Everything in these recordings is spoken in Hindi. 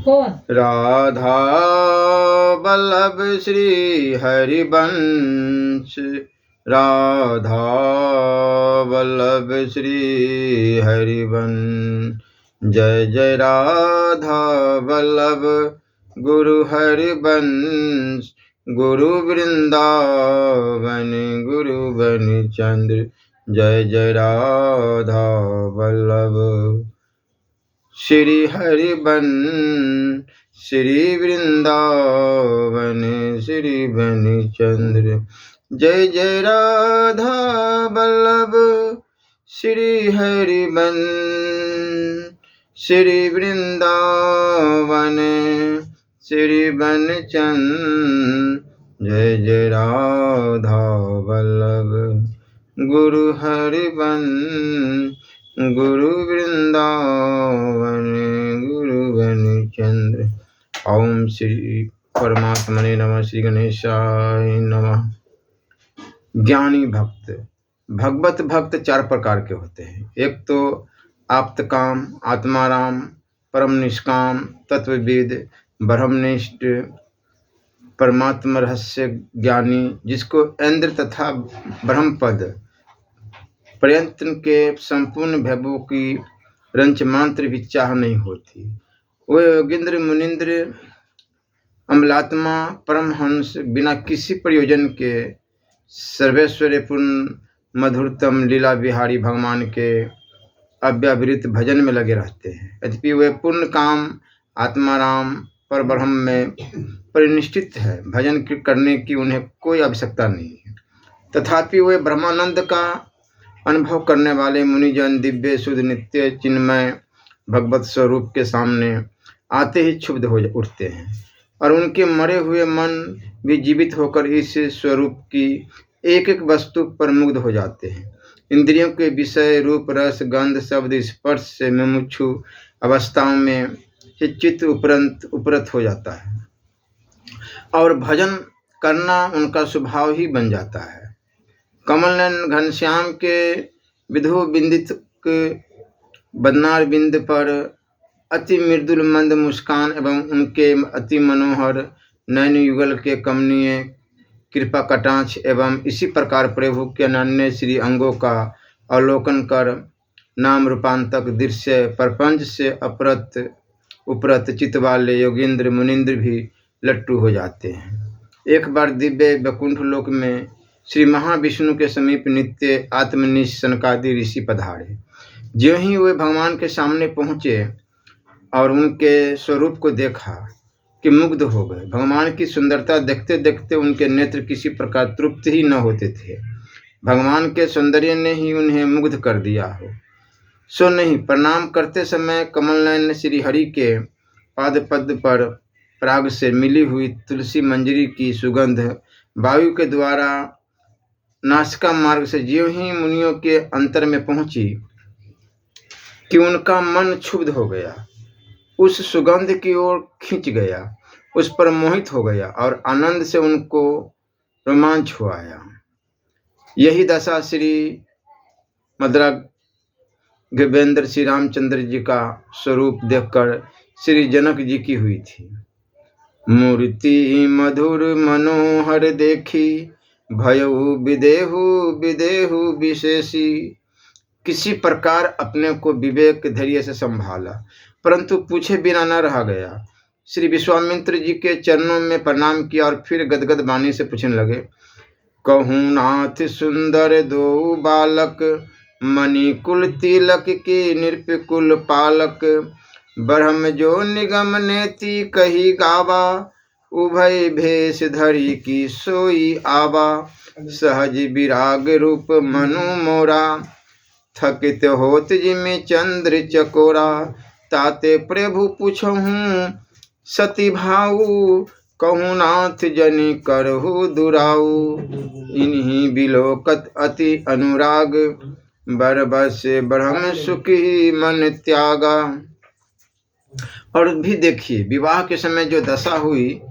कौन? राधा वल्लभ श्री हरिवंश, राधा वल्लभ श्री हरिवंश। जय जय राधा वल्लभ गुरु हरिवंश, गुरु वृंदावन गुरु बन चंद्र। जय जय राधा वल्लभ श्री हरिवंश, श्री वृंदावन श्री बन चंद्र। जय जय राधा वल्लभ श्री हरिवंश, श्री वृंदावन श्री बन चंद्र। जय जय राधा वल्लभ गुरु हरिवंश, गुरु वृंदावन गुरु बन चंद्र। ओम श्री परमात्मने नमः। श्री गणेशाय नमः। ज्ञानी भक्त। भगवत भक्त चार प्रकार के होते हैं। एक तो आप्तकाम, आत्माराम, परम निष्काम, तत्वविद, ब्रह्मनिष्ठ, परमात्मा रहस्य ज्ञानी, जिसको इंद्र तथा ब्रह्मपद प्रयत्न के संपूर्ण वैभव की रंच मात्र भी चाह नहीं होती। वे योगेंद्र मुनिंद्र अमलात्मा परमहंस बिना किसी प्रयोजन के सर्वैश्वर्यपूर्ण मधुरतम लीला बिहारी भगवान के अव्यावृत भजन में लगे रहते हैं। यद्यपि वे पूर्ण काम आत्माराम पर ब्रह्म में परिनिष्ठित है, भजन करने की उन्हें कोई आवश्यकता नहीं है। तथापि वे ब्रह्मानंद का अनुभव करने वाले मुनिजन दिव्य शुद्ध नित्य चिन्मय भगवत स्वरूप के सामने आते ही क्षुब्ध हो उठते हैं और उनके मरे हुए मन भी जीवित होकर इस स्वरूप की एक एक वस्तु पर मुग्ध हो जाते हैं। इंद्रियों के विषय रूप रस गंध शब्द स्पर्श से मुमुक्षु अवस्थाओं में चित्त उपरत हो जाता है और भजन करना उनका स्वभाव ही बन जाता है। कमल नयन घनश्याम के विधु बिंदित के बदनार बिंद पर अति मृदुल मंद मुस्कान एवं उनके अति मनोहर नयन युगल के कमनीय कृपा कटाक्ष एवं इसी प्रकार प्रभु के अनन्य श्री अंगों का अवलोकन कर नाम रूपांतक दृश्य प्रपंच से उपरत चित्त वाले योगेंद्र मुनिंद्र भी लट्टू हो जाते हैं। एक बार दिव्य वैकुंठ लोक में श्री महाविष्णु के समीप नित्य आत्मनिष्ठ सनकादि ऋषि पधारे। ज्यों ही वे भगवान के सामने पहुँचे और उनके स्वरूप को देखा कि मुग्ध हो गए। भगवान की सुंदरता देखते देखते उनके नेत्र किसी प्रकार तृप्त ही न होते थे। भगवान के सौंदर्य ने ही उन्हें मुग्ध कर दिया हो सो नहीं। प्रणाम करते समय कमल नयन श्री हरि के पाद पद पर पराग से मिली हुई तुलसी मंजरी की सुगंध वायु के द्वारा नासिका मार्ग से ज्यों ही मुनियों के अंतर में पहुंची कि उनका मन क्षुब्ध हो गया, उस सुगंध की ओर खिंच गया, उस पर मोहित हो गया और आनंद से उनको रोमांच हो आया। यही दशा श्री मद्रागवेंद्र श्री रामचंद्र जी का स्वरूप देखकर श्री जनक जी की हुई थी। मूर्ति मधुर मनोहर देखी भयउ विदेहु विशेषी। किसी प्रकार अपने को विवेक धैर्य से संभाला, परंतु पूछे बिना न रह गया। श्री विश्वामित्र जी के चरणों में प्रणाम किया और फिर गदगद वाणी से पूछने लगे, कहूँ नाथ सुंदर दो बालक, मणिकुल तिलक के नृपकुल पालक। ब्रह्म जो निगम नेति कही गावा, उभय भेष धरी की सोई आवा। सहज विराग रूप मनु मोरा, थकित होत जिमि चंद्र चकोरा। ताते प्रभु पूछहूँ सती भाऊ, कहूँ नाथ जनि करहु दुराऊ। इन्हीं बिलोकत अति अनुराग, बरबस ब्रह्म सुखी मन त्यागा। और भी देखिए, विवाह के समय जो दशा हुई,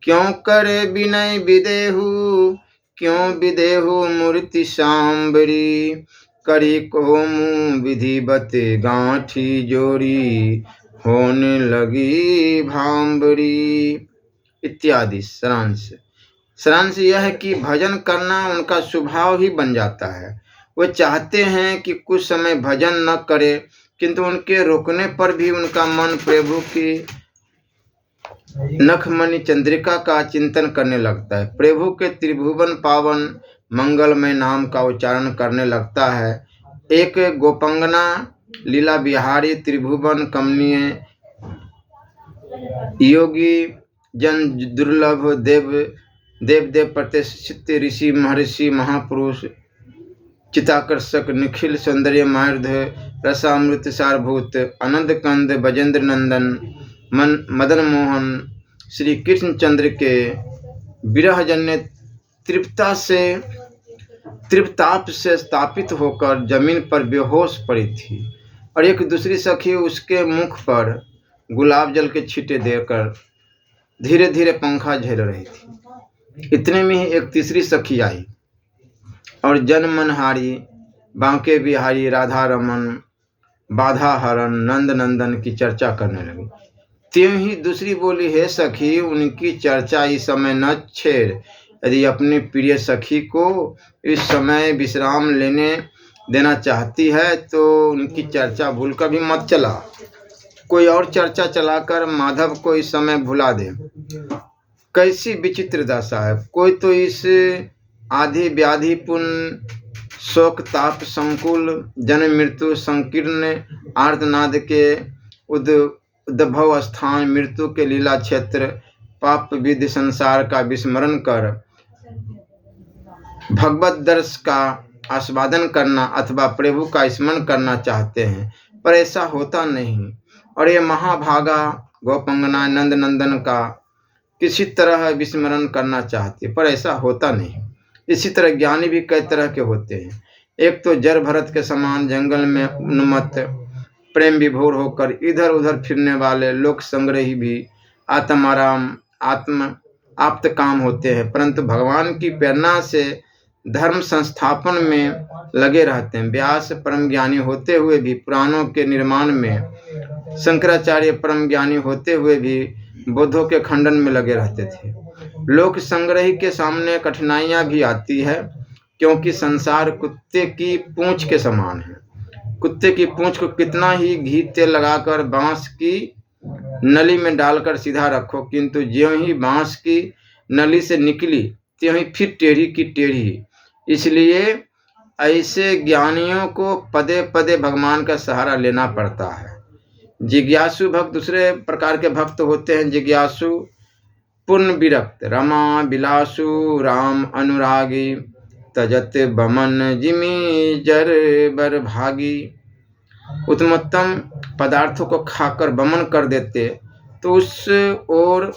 क्यों करे विनय विदेहु, क्यों विदेहु मूर्ति सांबरी। करी को मुँह विधिवत गांठी जोड़ी, होने लगी भांबरी इत्यादि। सारांश यह है कि भजन करना उनका स्वभाव ही बन जाता है। वे चाहते हैं कि कुछ समय भजन न करे, किंतु उनके रोकने पर भी उनका मन प्रभु की नखमणि चंद्रिका का चिंतन करने लगता है, प्रभु के त्रिभुवन पावन मंगलमय नाम का उच्चारण करने लगता है। एक गोपंगना लीला बिहारी त्रिभुवन कमनीय योगी जन दुर्लभ देव देव प्रतिष्ठित ऋषि महर्षि महापुरुष चिताकर्षक निखिल सौंदर्य मार्ध रसामृत सारभूत आनंद कंद बजेंद्र नंदन मदन मोहन श्री कृष्णचंद्र के विरहजन्य तृप्ताप से स्थापित होकर जमीन पर बेहोश पड़ी थी और एक दूसरी सखी उसके मुख पर गुलाब जल के छींटे देकर धीरे धीरे पंखा झेल रही थी। इतने में ही एक तीसरी सखी आई और जन मनहारी बांके बिहारी राधा रमन बाधा हरण नंद नंदन की चर्चा करने लगी। त्यों ही दूसरी बोली, हे सखी, उनकी चर्चा इस समय न छेड़। यदि अपनी प्रिय सखी को इस समय विश्राम लेने देना चाहती है तो उनकी चर्चा भूल कर भी मत चला। कोई और चर्चा चलाकर माधव को इस समय भुला दे। कैसी विचित्र दशा है। कोई तो इस आधि व्याधि पुण्य शोक ताप संकुल जन्म मृत्यु संकीर्ण आर्तनाद के उद्भव स्थान मृत्यु के लीला क्षेत्र पाप विधि संसार का विस्मरण कर भगवत दर्श का आस्वादन करना अथवा प्रभु का स्मरण करना चाहते हैं, पर ऐसा होता नहीं। और ये महाभागा गोपंगना नंद नंदन का किसी तरह विस्मरण करना चाहती है, पर ऐसा होता नहीं। इसी तरह ज्ञानी भी कई तरह के होते हैं। एक तो जर भरत के समान जंगल में उन्मत्त प्रेम विभोर होकर इधर उधर फिरने वाले लोक संग्रही भी आत्माराम आप्त काम होते हैं, परंतु भगवान की प्रेरणा से धर्म संस्थापन में लगे रहते हैं। व्यास परम ज्ञानी होते हुए भी पुराणों के निर्माण में, शंकराचार्य परम ज्ञानी होते हुए भी बुद्धों के खंडन में लगे रहते थे। लोक संग्रही के सामने कठिनाइयां भी आती है, क्योंकि संसार कुत्ते की पूंछ के समान है। कुत्ते की पूंछ को कितना ही घी तेल लगाकर बांस की नली में डालकर सीधा रखो, किंतु ज्यों ही बांस की नली से निकली त्यों ही फिर टेढ़ी की टेढ़ी। इसलिए ऐसे ज्ञानियों को पदे पदे भगवान का सहारा लेना पड़ता है। जिज्ञासु भक्त दूसरे प्रकार के भक्त होते हैं। जिज्ञासु पूर्ण विरक्त रमा बिलासु राम अनुरागी तजत बमन जिमी जर बर भागी। उत्तमोत्तम पदार्थों को खाकर बमन कर देते तो उस ओर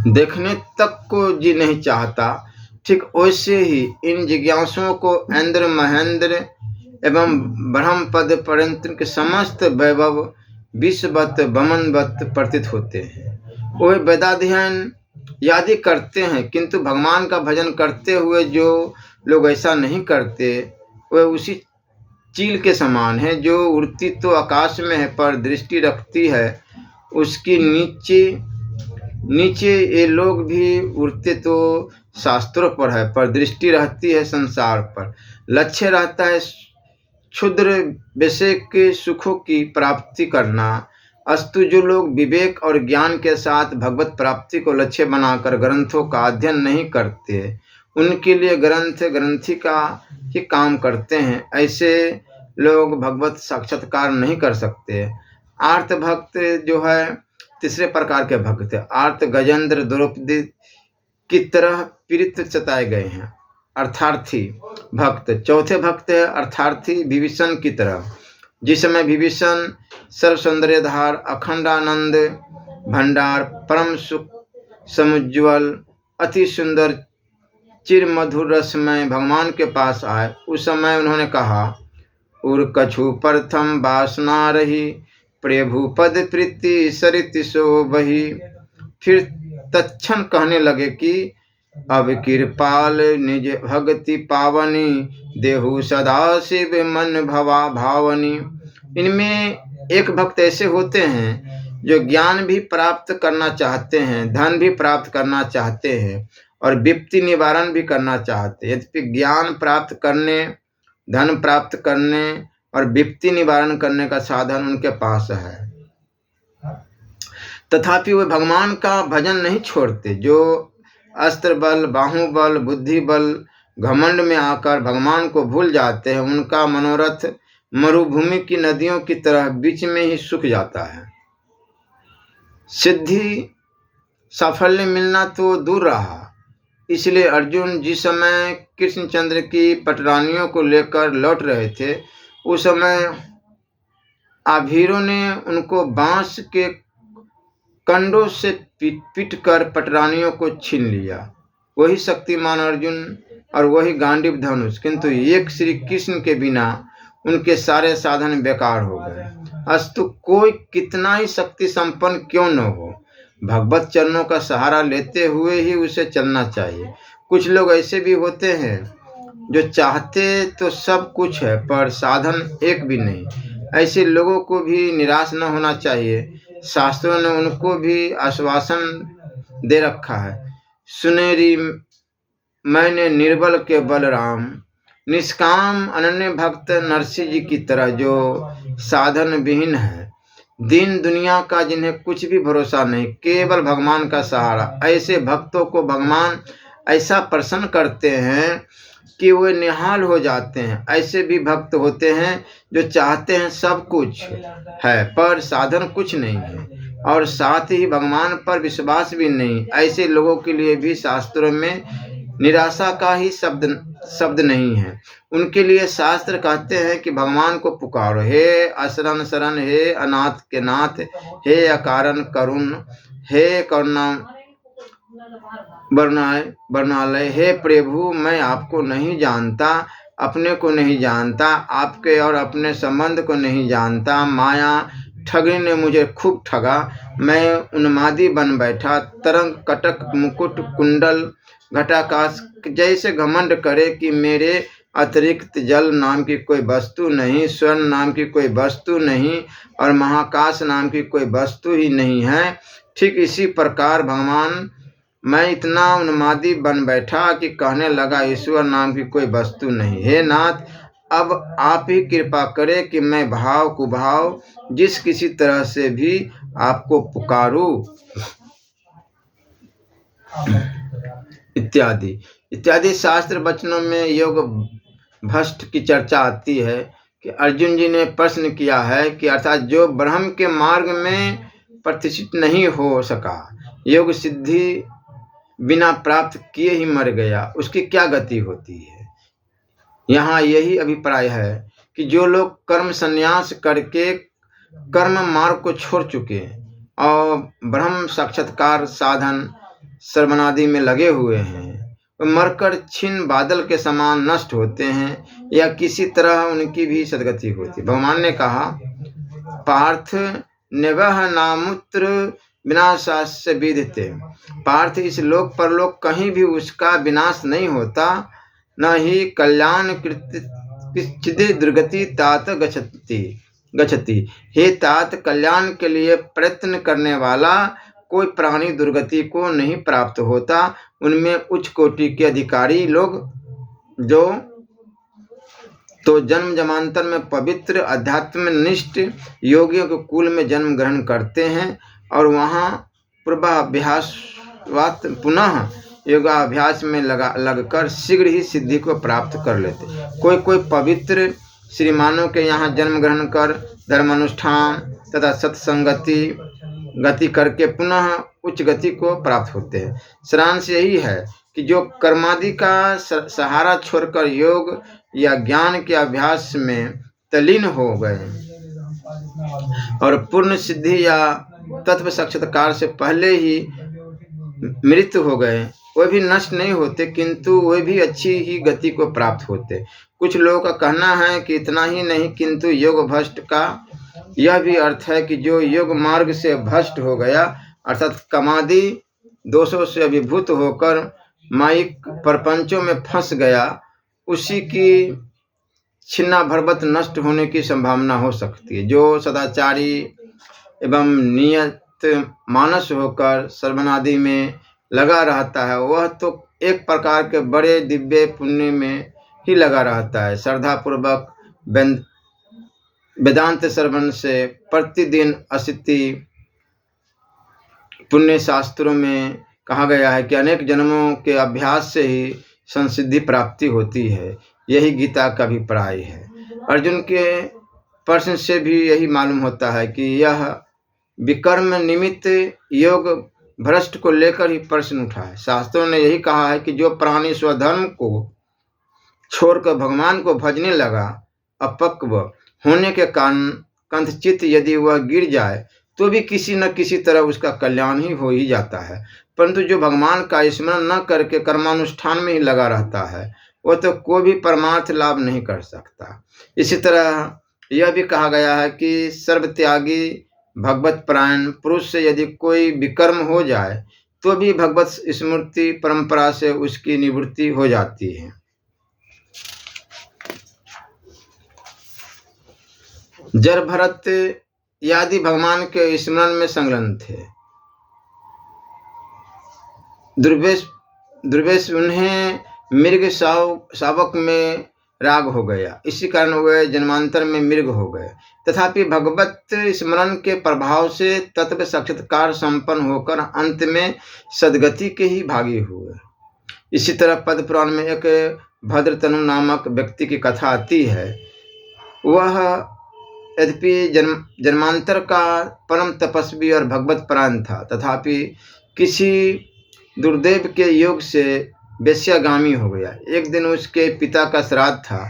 देखने तक को जी नहीं चाहता। ठीक वैसे ही इन जिज्ञासुओं को इंद्र महेंद्र एवं ब्रह्म पद पर्यंत के समस्त वैभव विश्ववत बमनवत प्रतीत होते हैं। वे वेदाध्ययन यादि करते हैं, किंतु भगवान का भजन करते हुए जो लोग ऐसा नहीं करते वे उसी चील के समान है जो उड़ती तो आकाश में है पर दृष्टि रखती है उसकी नीचे। ये लोग भी उड़ते तो शास्त्रों पर है पर दृष्टि रहती है संसार पर। लक्ष्य रहता है क्षुद्र विषय के सुखों की प्राप्ति करना। अस्तु जो लोग विवेक और ज्ञान के साथ भगवत प्राप्ति को लक्ष्य बनाकर ग्रंथों का अध्ययन नहीं करते, उनके लिए ग्रंथी का ही काम करते हैं। ऐसे लोग भगवत साक्षात्कार नहीं कर सकते। आर्त भक्त जो है तीसरे प्रकार के भक्त है। आर्त गजेंद्र द्रौपदी की तरह पीड़ित सताए गए हैं। अर्थार्थी भक्त चौथे भक्त है। अर्थार्थी विभीषण की तरह। जिस समय विभीषण सर्व सौंदर्यधार अखंडानंद भंडार परम सुख समुज्ज्वल अति सुंदर चिर मधुर रसमय भगवान के पास आए, उस समय उन्होंने कहा, उर कछु प्रथम वासना रही प्रभु पद प्रीति सरित सो बही। फिर तत्क्षण कहने लगे कि अब कृपाल निज भक्ति पावनी देहु सदा शिव मन भवा भावनी। इनमें एक भक्त ऐसे होते हैं जो ज्ञान भी प्राप्त करना चाहते हैं, धन भी प्राप्त करना चाहते हैं और विपत्ति निवारण भी करना चाहते हैं। यद्यपि ज्ञान प्राप्त करने, धन प्राप्त करने और विपत्ति निवारण करने का साधन उनके पास है, तथापि वे भगवान का भजन नहीं छोड़ते। जो अस्त्र बल, बाहुबल, बुद्धि बल, घमंड में आकर भगवान को भूल जाते हैं, उनका मनोरथ मरुभूमि की नदियों की तरह बीच में ही सूख जाता है। सिद्धि साफल्य मिलना तो दूर रहा। इसलिए अर्जुन जिस समय कृष्णचंद्र की पटरानियों को लेकर लौट रहे थे, उस समय आभीरों ने उनको बांस के कंडों से पीट कर पटरानियों को छीन लिया। वही शक्तिमान अर्जुन और वही गांडीव धनुष, किंतु एक श्री कृष्ण के बिना उनके सारे साधन बेकार हो गए। अस्तु कोई कितना ही शक्ति संपन्न क्यों न हो, भगवत चरणों का सहारा लेते हुए ही उसे चलना चाहिए। कुछ लोग ऐसे भी होते हैं जो चाहते तो सब कुछ है पर साधन एक भी नहीं। ऐसे लोगों को भी निराश न होना चाहिए। शास्त्रों ने उनको भी आश्वासन दे रखा है। सुनेरी मैंने निर्बल के बलराम, निष्काम अनन्य भक्त नरसिंह जी की तरह जो साधन विहीन है, दीन दुनिया का, जिन्हें कुछ भी भरोसा नहीं, केवल भगवान का सहारा। ऐसे भक्तों को भगवान ऐसा प्रसन्न करते हैं कि वे निहाल हो जाते हैं। ऐसे भी भक्त होते हैं जो चाहते हैं सब कुछ है पर साधन कुछ नहीं है और साथ ही भगवान पर विश्वास भी नहीं। ऐसे लोगों के लिए भी शास्त्रों में निराशा का ही शब्द नहीं है। उनके लिए शास्त्र कहते हैं कि भगवान को पुकारो, हे अशरण शरण, हे अनाथ के नाथ, हे अकारण करुण, हे करुणा वर्णालय, हे प्रभु मैं आपको नहीं जानता, अपने को नहीं जानता, आपके और अपने संबंध को नहीं जानता। माया ठगी ने मुझे खूब ठगा, मैं उन्मादी बन बैठा। तरंग कटक मुकुट कुंडल घटाकाश जैसे घमंड करे कि मेरे अतिरिक्त जल नाम की कोई वस्तु नहीं, स्वर्ण नाम की कोई वस्तु नहीं और महाकाश नाम की कोई वस्तु ही नहीं है। ठीक इसी प्रकार भगवान मैं इतना उन्मादी बन बैठा कि कहने लगा ईश्वर नाम की कोई वस्तु नहीं। हे नाथ, अब आप ही कृपा करें कि मैं भाव कुभाव जिस किसी तरह से भी आपको पुकारूं। इत्यादि इत्यादि शास्त्र वचनों में योग भ्रष्ट की चर्चा आती है कि अर्जुन जी ने प्रश्न किया है कि अर्थात जो ब्रह्म के मार्ग में प्रतिष्ठित नहीं हो सका, योग सिद्धि बिना प्राप्त किए ही मर गया, उसकी क्या गति होती है। यहाँ यही अभिप्राय है कि जो लोग कर्म संन्यास करके कर्म मार्ग को छोड़ चुके और ब्रह्म साक्षात्कार साधन श्रवणादि में लगे हुए हैं, मरकर छिन्न बादल के समान नष्ट होते हैं या किसी तरह उनकी भी सदगति होती। भगवान ने कहा, पार्थ निवह नामुत्र विनाशास्य विदिते, पार्थ इस लोक परलोक कहीं भी उसका विनाश नहीं होता, न ही कल्याण कृत दुर्गति तात गच्छति। हे तात, कल्याण के लिए प्रयत्न करने वाला कोई प्राणी दुर्गति को नहीं प्राप्त होता। उनमें उच्च कोटि के अधिकारी लोग जो तो जन्म जन्मांतर में पवित्र अध्यात्मनिष्ठ योगियों के कुल में जन्म ग्रहण करते हैं और वहाँ पूर्वाभ्यासवत पुनः योगाभ्यास में लगकर शीघ्र ही सिद्धि को प्राप्त कर लेते। कोई पवित्र श्रीमानों के यहाँ जन्म ग्रहण कर धर्मानुष्ठान तथा सत्संगति गति करके पुनः उच्च गति को प्राप्त होते हैं। सारांश यही है कि जो कर्मादि का सहारा छोड़कर योग या ज्ञान के अभ्यास में तल्लीन हो गए और पूर्ण सिद्धि या तत्व साक्षात्कार से पहले ही मृत्यु हो गए, वे भी नष्ट नहीं होते किंतु वे भी अच्छी ही गति को प्राप्त होते। कुछ लोगों का कहना है कि इतना ही नहीं किंतु योग भ्रष्ट का यह भी अर्थ है कि जो योग मार्ग से भ्रष्ट हो गया अर्थात कामादि दोषों से अभिभूत होकर माइक प्रपंचों में फंस गया, उसी की छिन्ना भरबत नष्ट होने की संभावना हो सकती है। जो सदाचारी एवं नियत मानस होकर सर्वनादि में लगा रहता है, वह तो एक प्रकार के बड़े दिव्य पुण्य में ही लगा रहता है। श्रद्धापूर्वक वेदांत श्रवण से प्रतिदिन 80 पुण्य शास्त्रों में कहा गया है कि अनेक जन्मों के अभ्यास से ही संसिद्धि प्राप्ति होती है। यही गीता का अभिप्राय है। अर्जुन के प्रश्न से भी यही मालूम होता है कि यह विकर्म निमित्त योग भ्रष्ट को लेकर ही प्रश्न उठा है। शास्त्रों ने यही कहा है कि जो प्राणी स्वधर्म को छोड़कर भगवान को भजने लगा, अपक्व होने के कारण कंथचित यदि वह गिर जाए तो भी किसी न किसी तरह उसका कल्याण ही हो ही जाता है। परंतु जो भगवान का स्मरण न करके कर्मानुष्ठान में ही लगा रहता है, वह तो कोई भी परमार्थ लाभ नहीं कर सकता। इसी तरह यह भी कहा गया है कि सर्वत्यागी भगवत परायण पुरुष से यदि कोई विकर्म हो जाए तो भी भगवत स्मृति परंपरा से उसकी निवृत्ति हो जाती है। जर भरत आदि भगवान के स्मरण में संलग्न थे। दुर्वेश उन्हें मृग शावक में राग हो गया, इसी कारण वे जन्मांतर में मृग हो गए। तथापि भगवत स्मरण के प्रभाव से तत्व साक्षात्कार संपन्न होकर अंत में सदगति के ही भागी हुए। इसी तरह पद्म पुराण में एक भद्रतनु नामक व्यक्ति की कथा आती है। वह यद्यपि जन्मांतर का परम तपस्वी और भगवत परायण था, तथापि किसी दुर्दैव के योग से वेश्यागामी हो गया। एक दिन उसके पिता का श्राद्ध था।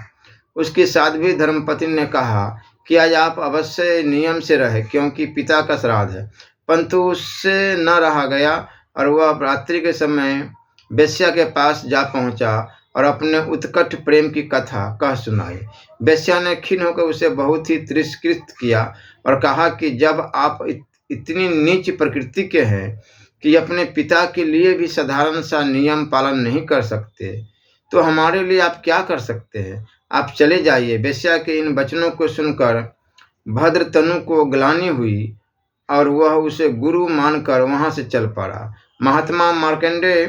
उसकी साध्वी धर्मपत्नी ने कहा कि आज आप अवश्य नियम से रहे, क्योंकि पिता का श्राद्ध है। परंतु उससे न रहा गया और वह रात्रि के समय वेश्या के पास जा पहुंचा और अपने उत्कट प्रेम की कथा कह सुनाई। वेश्या ने खिन्न होकर उसे बहुत ही तिरस्कृत किया और कहा कि जब आप इतनी नीच प्रकृति के हैं कि अपने पिता के लिए भी साधारण सा नियम पालन नहीं कर सकते, तो हमारे लिए आप क्या कर सकते हैं? आप चले जाइए। वेश्या के इन वचनों को सुनकर भद्रतनु को ग्लानि हुई और वह उसे गुरु मानकर वहां से चल पड़ा। महात्मा मार्कंडेय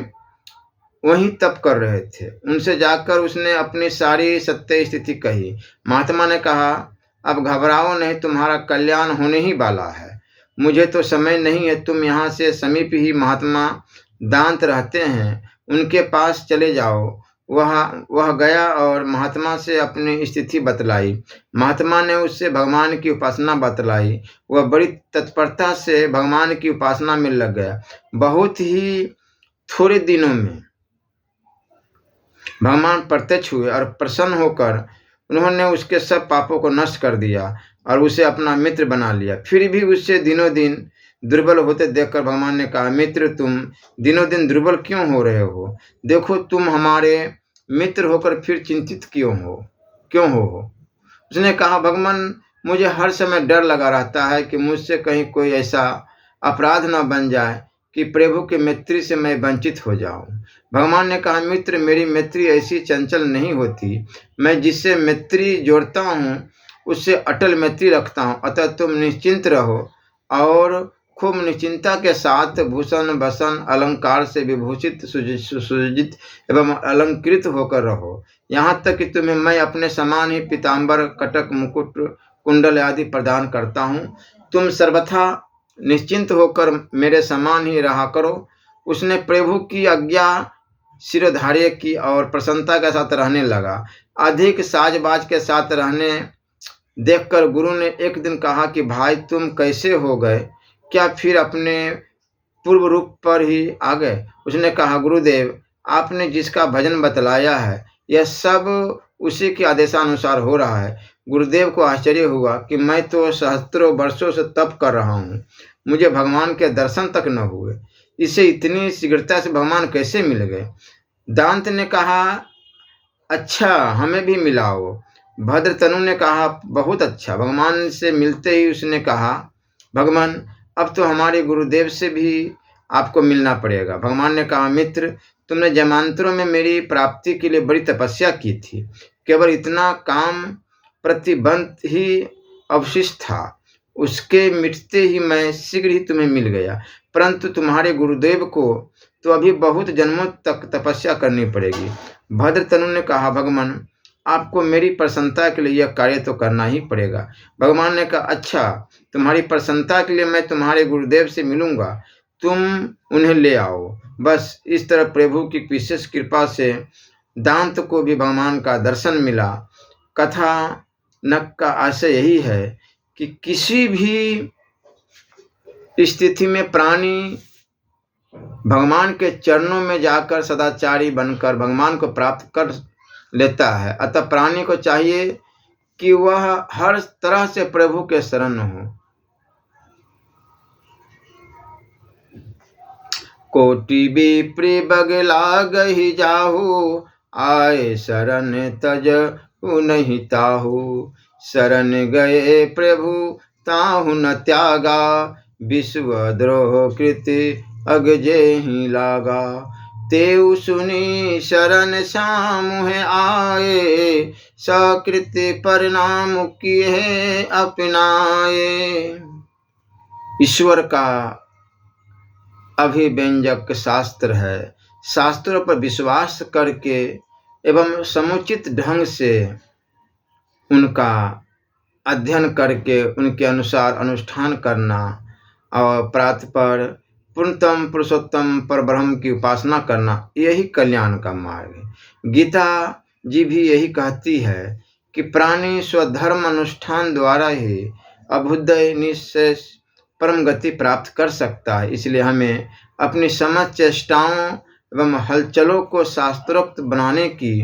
वहीं तप कर रहे थे। उनसे जाकर उसने अपनी सारी सत्य स्थिति कही। महात्मा ने कहा, अब घबराओ नहीं, तुम्हारा कल्याण होने ही वाला है। मुझे तो समय नहीं है, तुम यहाँ से समीप ही महात्मा दांत रहते हैं, उनके पास चले जाओ। वह गया और महात्मा से अपनी स्थिति बतलाई। महात्मा ने उससे भगवान की उपासना बतलाई। वह बड़ी तत्परता से भगवान की उपासना में लग गया। बहुत ही थोड़े दिनों में भगवान प्रत्यक्ष हुए और प्रसन्न होकर उन्होंने उसके सब पापों को नष्ट कर दिया और उसे अपना मित्र बना लिया। फिर भी उससे दिनों दिन दुर्बल होते देखकर भगवान ने कहा, मित्र तुम दिनों दिन दुर्बल क्यों हो रहे हो? देखो तुम हमारे मित्र होकर फिर चिंतित क्यों हो? उसने कहा, भगवान मुझे हर समय डर लगा रहता है कि मुझसे कहीं कोई ऐसा अपराध न बन जाए कि प्रभु के मैत्री से मैं वंचित हो जाऊं। भगवान ने कहा, मित्र मेरी मैत्री ऐसी चंचल नहीं होती। मैं जिससे मैत्री जोड़ता हूँ उससे अटल मैत्री रखता हूँ। अतः तुम निश्चिंत रहो और खूब निश्चिंता के साथ भूषण भसन अलंकार से विभूषित सुसज्जित एवं अलंकृत होकर रहो। यहाँ तक कि तुम्हें मैं अपने समान ही पीताम्बर कटक मुकुट कुंडल आदि प्रदान करता हूँ। तुम सर्वथा निश्चिंत होकर मेरे समान ही रहा करो। उसने प्रभु की आज्ञा शिरोधार्य की और प्रसन्नता के साथ रहने लगा। अधिक साजबाज के साथ रहने देखकर गुरु ने एक दिन कहा कि भाई तुम कैसे हो गए? क्या फिर अपने पूर्व रूप पर ही आ गए? उसने कहा, गुरुदेव आपने जिसका भजन बतलाया है यह सब उसी के आदेशानुसार हो रहा है। गुरुदेव को आश्चर्य हुआ कि मैं तो सहस्त्रों वर्षों से तप कर रहा हूँ, मुझे भगवान के दर्शन तक न हुए। इसे इतनी शीघ्रता से भगवान कैसे मिल गए? दांत ने कहा, अच्छा हमें भी मिलाओ। भद्रतनु ने कहा, बहुत अच्छा। भगवान से मिलते ही उसने कहा, भगवान अब तो हमारे गुरुदेव से भी आपको मिलना पड़ेगा। भगवान ने कहा, मित्र, तुमने जन्मांतरों में मेरी प्राप्ति के लिए बड़ी तपस्या की थी। केवल इतना काम प्रतिबंध ही अवशिष्ट था, उसके मिटते ही मैं शीघ्र ही तुम्हें मिल गया। परंतु तुम्हारे गुरुदेव को तो अभी बहुत जन्मों तक तपस्या करनी पड़ेगी। भद्रतनु ने कहा, भगवान, आपको मेरी प्रसन्नता के लिए यह कार्य तो करना ही पड़ेगा। भगवान ने कहा, अच्छा, तुम्हारी प्रसन्नता के लिए मैं तुम्हारे गुरुदेव से मिलूंगा, तुम उन्हें ले आओ। बस इस तरह प्रभु की विशेष कृपा से दांत को भी भगवान का दर्शन मिला। कथा नक का आशय यही है कि किसी भी स्थिति में प्राणी भगवान के चरणों में जाकर सदाचारी बनकर भगवान को प्राप्त कर लेता है। अतः प्राणी को चाहिए कि वह हर तरह से प्रभु के शरण हो। कोटि विप्र बगला गही जाहु, आए शरण तज नहीं ताहु। शरण गए प्रभु ताहु न त्यागा, विश्वद्रोह कृति अगजे ही लागा। तेउ सुनी शरण सामुह आए, सकृति परिणाम किए अपनाए। ईश्वर का अभिव्यंजक शास्त्र है। शास्त्रों पर विश्वास करके एवं समुचित ढंग से उनका अध्ययन करके उनके अनुसार अनुष्ठान करना और प्रातःपर पूर्णतम पुरुषोत्तम परब्रह्म की उपासना करना, यही कल्याण का मार्ग है। गीता जी भी यही कहती है कि प्राणी स्वधर्म अनुष्ठान द्वारा ही अभ्युदय निश्चय परम गति प्राप्त कर सकता है। इसलिए हमें अपनी समस्त चेष्टाओं एवं हलचलों को शास्त्रोक्त बनाने की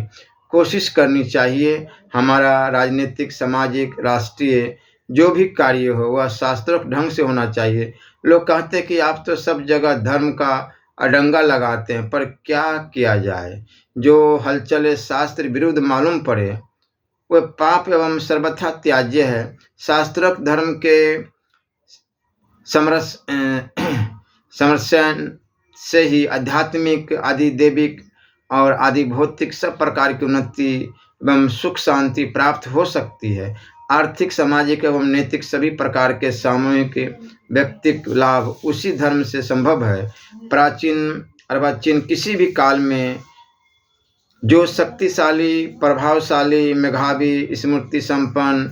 कोशिश करनी चाहिए। हमारा राजनीतिक, सामाजिक, राष्ट्रीय जो भी कार्य हो वह शास्त्रोक्त ढंग से होना चाहिए। लोग कहते हैं कि आप तो सब जगह धर्म का अडंगा लगाते हैं, पर क्या किया जाए? जो हलचल शास्त्र विरुद्ध मालूम पड़े वह पाप एवं सर्वथा त्याज्य है। शास्त्रोक्त धर्म के समरसन से ही आध्यात्मिक, आदि दैविक और आदि भौतिक सब प्रकार की उन्नति एवं सुख शांति प्राप्त हो सकती है। आर्थिक, सामाजिक एवं नैतिक सभी प्रकार के सामूहिक व्यक्तिक लाभ उसी धर्म से संभव है। प्राचीन अर्वाचीन किसी भी काल में जो शक्तिशाली, प्रभावशाली, मेधावी, स्मृति संपन्न,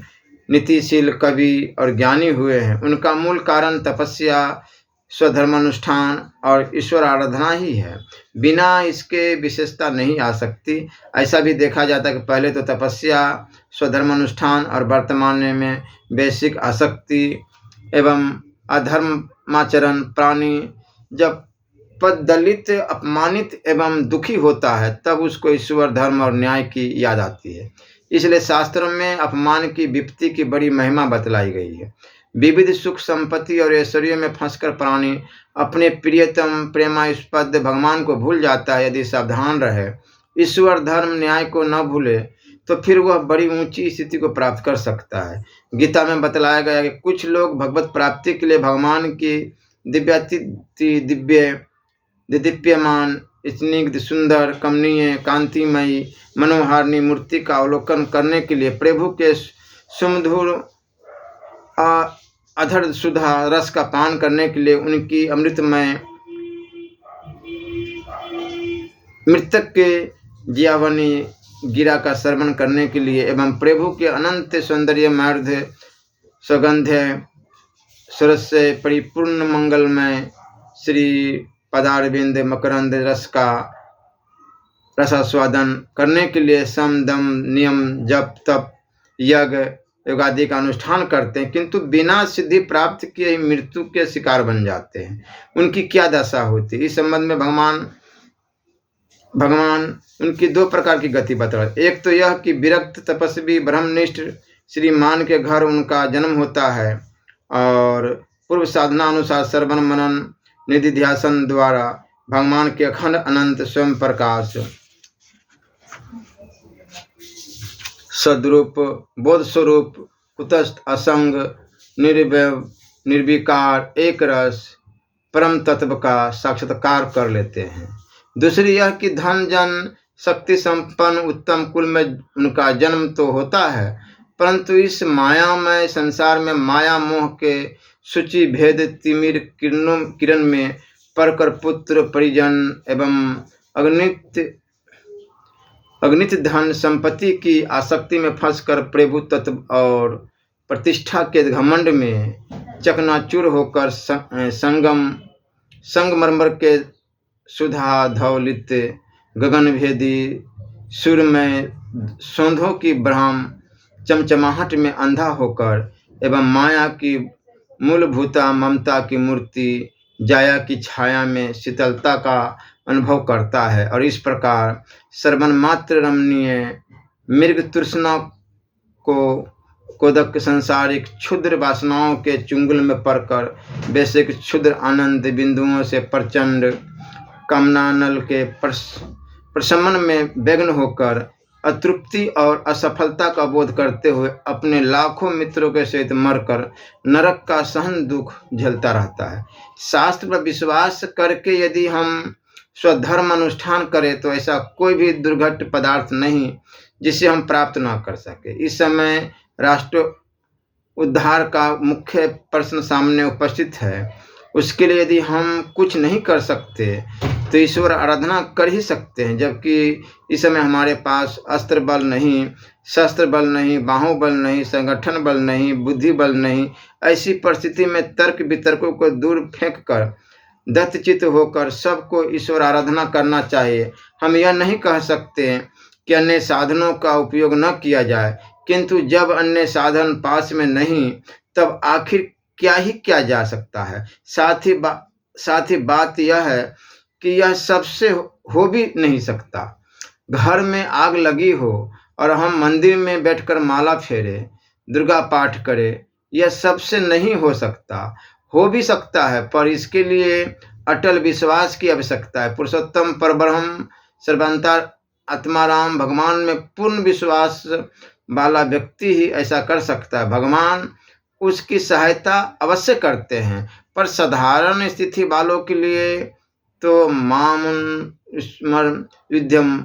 नीतिशील कवि और ज्ञानी हुए हैं, उनका मूल कारण तपस्या, स्वधर्मानुष्ठान और ईश्वर आराधना ही है। बिना इसके विशेषता नहीं आ सकती। ऐसा भी देखा जाता है कि पहले तो तपस्या, स्वधर्मानुष्ठान और वर्तमान में वैश्विक आसक्ति एवं अधर्माचरण, प्राणी जब पददलित, अपमानित एवं दुखी होता है तब उसको ईश्वर, धर्म और न्याय की याद आती है। इसलिए शास्त्रों में अपमान की विपत्ति की बड़ी महिमा बतलाई गई है। विविध सुख, संपत्ति और ऐश्वर्य में फंसकर प्राणी अपने प्रियतम, प्रेमास्पद भगवान को भूल जाता है। यदि सावधान रहे, ईश्वर, धर्म, न्याय को न भूले तो फिर वह बड़ी ऊंची स्थिति को प्राप्त कर सकता है। गीता में बतलाया गया कि कुछ लोग भगवत प्राप्ति के लिए भगवान की दीप्यमान, स्निग्ध, सुंदर, कमनीय, कांतिमयी, मनोहारिणी मूर्ति का अवलोकन करने के लिए प्रभु के सुमधुर अधर सुधा रस का पान करने के लिए उनकी अमृतमय मृतक के जियावनी गिरा का श्रवण करने के लिए एवं प्रभु के अनंत सौंदर्य, मार्ध, सुगंध्य, सरस से परिपूर्ण मंगलमय श्री पदारविंद मकरंद रस का रसास्वादन करने के लिए सम, दम, नियम, जप, तप, यज्ञ, योगादि का अनुष्ठान करते हैं, किंतु बिना सिद्धि प्राप्त किए ही मृत्यु के शिकार बन जाते हैं। उनकी क्या दशा होती है? इस संबंध में भगवान उनकी दो प्रकार की गति बतलाते। एक तो यह कि विरक्त, तपस्वी, ब्रह्मनिष्ठ श्रीमान के घर उनका जन्म होता है और पूर्व साधना अनुसार श्रवण, मनन, निधिध्यासन द्वारा भगवान के अखंड अनंत स्वयं प्रकाश, सद्रूप, बोध स्वरूप, कुतस्थ, असंग, निर्विकार, एक रस, परम तत्व का साक्षात्कार कर लेते हैं। दूसरी यह कि धन जन शक्ति संपन्न उत्तम कुल में उनका जन्म तो होता है, परंतु इस मायामय संसार में माया मोह के सूची भेद तिमिर किरण में परकर पुत्र परिजन एवं अगणित धन संपत्ति की आसक्ति में फंसकर प्रभु तत्व और प्रतिष्ठा के घमंड में चकनाचूर होकर संगमरमर के सुधा धौलित गगनभेदी सुरमय सौंधों की ब्रह्म चमचमाहट में अंधा होकर एवं माया की मूलभूता ममता की मूर्ति जाया की छाया में शीतलता का अनुभव करता है, और इस प्रकार सर्वमात्र रमणीय मृग तृष्णा कोदक संसारिक क्षुद्र वासनाओं के चुंगल में पड़कर वैश्विक क्षुद्र आनंद बिंदुओं से प्रचंड कामनानल के प्रशमन में व्यग्न होकर अतृप्ति और असफलता का बोध करते हुए अपने लाखों मित्रों के सहित मरकर नरक का सहन दुख झेलता रहता है। शास्त्र पर विश्वास करके यदि हम स्वधर्म अनुष्ठान करें तो ऐसा कोई भी दुर्घट पदार्थ नहीं जिसे हम प्राप्त न कर सके। इस समय राष्ट्र उद्धार का मुख्य प्रश्न सामने उपस्थित है। उसके लिए यदि हम कुछ नहीं कर सकते तो ईश्वर आराधना कर ही सकते हैं, जबकि इस समय हमारे पास अस्त्र बल नहीं, शस्त्र बल नहीं, बाहुबल नहीं, संगठन बल नहीं, बुद्धि बल नहीं। ऐसी परिस्थिति में तर्क वितर्कों को दूर फेंक कर दत्तचित्त होकर सबको ईश्वर आराधना करना चाहिए। हम यह नहीं कह सकते कि अन्य साधनों का उपयोग न किया जाए, किंतु जब अन्य साधन पास में नहीं तब आखिर क्या ही किया जा सकता है। साथ ही बात यह है कि यह सबसे हो भी नहीं सकता। घर में आग लगी हो और हम मंदिर में बैठकर माला फेरे, दुर्गा पाठ करें, यह सबसे नहीं हो सकता। हो भी सकता है, पर इसके लिए अटल विश्वास की आवश्यकता है। पुरुषोत्तम परब्रह्म सर्वांतर आत्माराम भगवान में पूर्ण विश्वास वाला व्यक्ति ही ऐसा कर सकता है। भगवान उसकी सहायता अवश्य करते हैं, पर साधारण स्थिति वालों के लिए तो मामुन स्मर युद्धम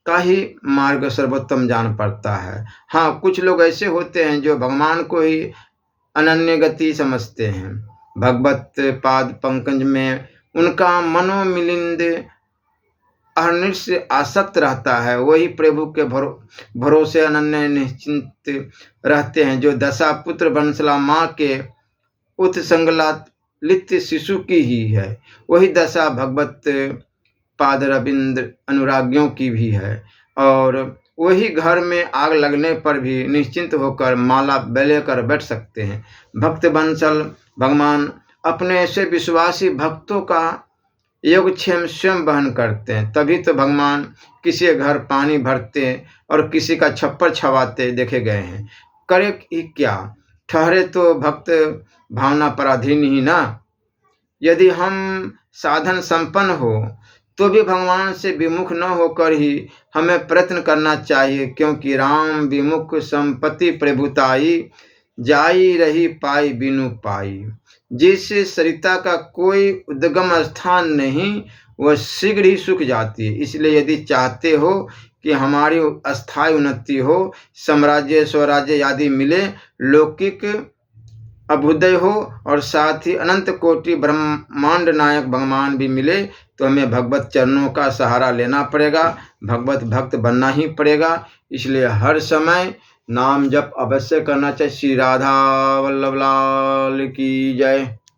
का ही मार्ग सर्वोत्तम जान पड़ता है। हाँ, कुछ लोग ऐसे होते हैं जो भगवान को ही अनन्य गति समझते हैं। भगवत पाद पंकज में उनका मनोमिलिंद अहर्निश से आसक्त रहता है। वही प्रभु के भरोसे अनन्य निश्चिंत रहते हैं, जो दशा पुत्र बंसला माँ के उत्संगलित शिशु की ही है। वही दशा भगवत पाद रविंद्र अनुरागियों की भी है, और वही घर में आग लगने पर भी निश्चिंत होकर माला लेकर बैठ सकते हैं। भक्त बंसल भगवान अपने ऐसे विश्वासी भक्तों का योगक्षेम स्वयं वहन करते हैं। तभी तो भगवान किसी के घर पानी भरते और किसी का छप्पर छवाते देखे गए हैं। करे ही क्या, ठहरे तो भक्त भावना पराधीन ही ना। यदि हम साधन संपन्न हो तो भी भगवान से विमुख न होकर ही हमें प्रयत्न करना चाहिए, क्योंकि राम विमुख संपत्ति प्रभुताई, जाई रही पाई बिनु पाई। जिस सरिता का कोई उद्गम स्थान नहीं, वह शीघ्र ही सूख जाती है। इसलिए यदि चाहते हो कि हमारी अस्थायी उन्नति हो, साम्राज्य स्वराज्य आदि मिले, लौकिक अभ्युदय हो और साथ ही अनंत कोटि ब्रह्मांड नायक भगवान भी मिले, तो हमें भगवत चरणों का सहारा लेना पड़ेगा, भगवत भक्त बनना ही पड़ेगा। इसलिए हर समय नाम जप अवश्य करना चाहिए। श्री राधा वल्लभ लाल की जय।